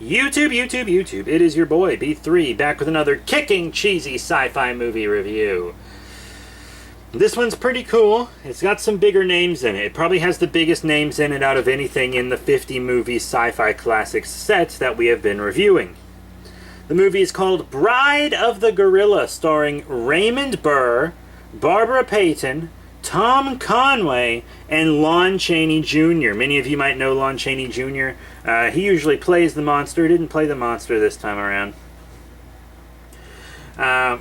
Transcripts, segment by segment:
YouTube, it is your boy, B3, back with another kicking cheesy sci-fi movie review. This one's pretty cool. It's got some bigger names in it. It probably has the biggest names in it out of anything in the 50 movie sci-fi classics sets that we have been reviewing. The movie is called Bride of the Gorilla, starring Raymond Burr, Barbara Payton, Tom Conway, and Lon Chaney Jr. Many of you might know Lon Chaney Jr. He usually plays the monster. He didn't play the monster this time around.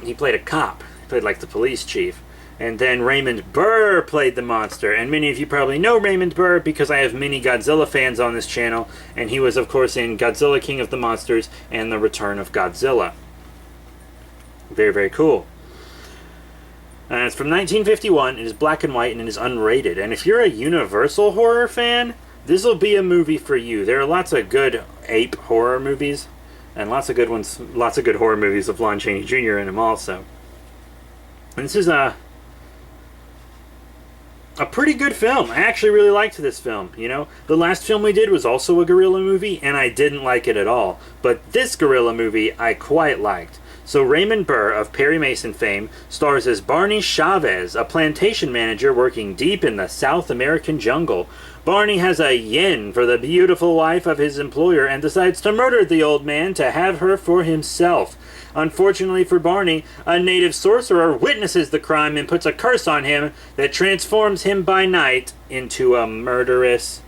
He played a cop. He played like the police chief. And then Raymond Burr played the monster. And many of you probably know Raymond Burr because I have many Godzilla fans on this channel. And he was, of course, in Godzilla King of the Monsters and The Return of Godzilla. Very, very cool. It's from 1951, it is black and white, and it is unrated. And if you're a Universal horror fan, this will be a movie for you. There are lots of good ape horror movies, and lots of good ones, lots of good horror movies with Lon Chaney Jr. in them also. And this is a pretty good film. I actually really liked this film, you know. The last film we did was also a gorilla movie, and I didn't like it at all. But this gorilla movie, I quite liked. So Raymond Burr of Perry Mason fame stars as Barney Chavez, a plantation manager working deep in the South American jungle. Barney has a yen for the beautiful wife of his employer and decides to murder the old man to have her for himself. Unfortunately for Barney, a native sorcerer witnesses the crime and puts a curse on him that transforms him by night into a murderous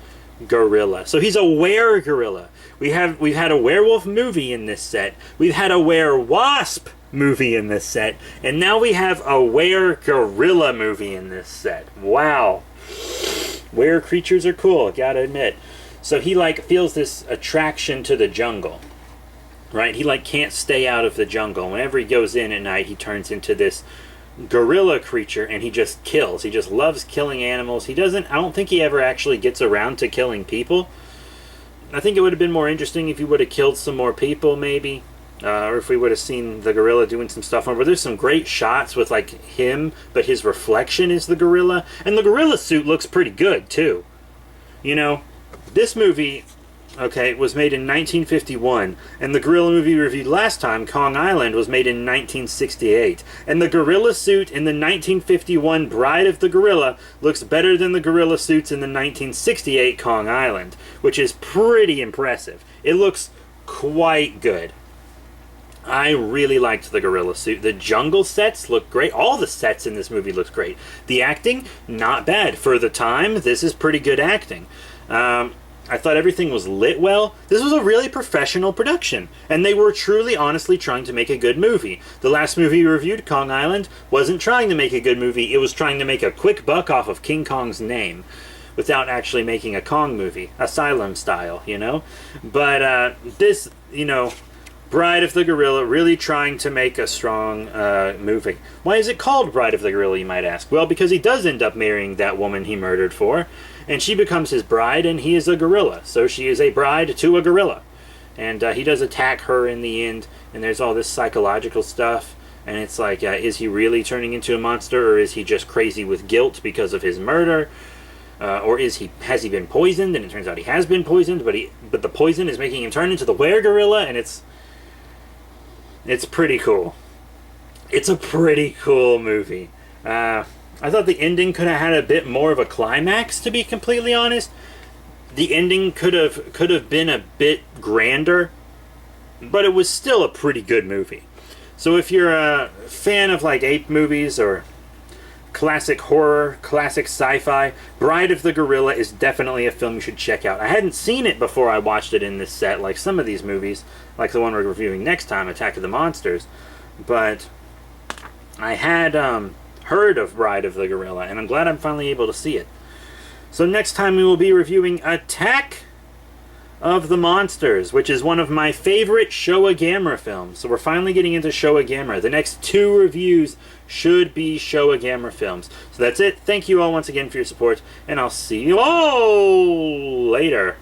gorilla. So he's a were-gorilla. We've had a werewolf movie in this set. We've had a were-wasp movie in this set. And now we have a were-gorilla movie in this set. Wow. Were creatures are cool, gotta admit. So he, like, feels this attraction to the jungle. Right? He, like, can't stay out of the jungle. Whenever he goes in at night, he turns into this gorilla creature, and he just kills. He just loves killing animals. I don't think he ever actually gets around to killing people. I think it would have been more interesting if he would have killed some more people, maybe. Or if we would have seen the gorilla doing some stuff. But there's some great shots with, like, him, but his reflection is the gorilla. And the gorilla suit looks pretty good, too. You know, this movie, okay, was made in 1951. And the gorilla movie reviewed last time, Kong Island, was made in 1968. And the gorilla suit in the 1951 Bride of the Gorilla looks better than the gorilla suits in the 1968 Kong Island, which is pretty impressive. It looks quite good. I really liked the gorilla suit. The jungle sets look great. All the sets in this movie look great. The acting, not bad. For the time, this is pretty good acting. I thought everything was lit well. This was a really professional production, and they were truly, honestly trying to make a good movie. The last movie we reviewed, Kong Island, wasn't trying to make a good movie. It was trying to make a quick buck off of King Kong's name without actually making a Kong movie, Asylum style, you know? But this, you know, Bride of the Gorilla, really trying to make a strong movie. Why is it called Bride of the Gorilla, you might ask? Well, because he does end up marrying that woman he murdered for, and she becomes his bride, and he is a gorilla. So she is a bride to a gorilla. And he does attack her in the end, and there's all this psychological stuff, and it's like, is he really turning into a monster, or is he just crazy with guilt because of his murder? Or has he been poisoned, and it turns out he has been poisoned, but the poison is making him turn into the were-gorilla, and it's pretty cool. It's a pretty cool movie. I thought the ending could have had a bit more of a climax, to be completely honest. The ending could have been a bit grander, but it was still a pretty good movie. So if you're a fan of, like, ape movies or classic horror, classic sci-fi, Bride of the Gorilla is definitely a film you should check out. I hadn't seen it before I watched it in this set, like some of these movies, like the one we're reviewing next time, Attack of the Monsters, but I had heard of Bride of the Gorilla, and I'm glad I'm finally able to see it. So next time we will be reviewing Attack of the Monsters, which is one of my favorite Showa Gamera films. So we're finally getting into Showa Gamera. The next 2 reviews should be Showa Gamera films. So that's it. Thank you all once again for your support, and I'll see you all later.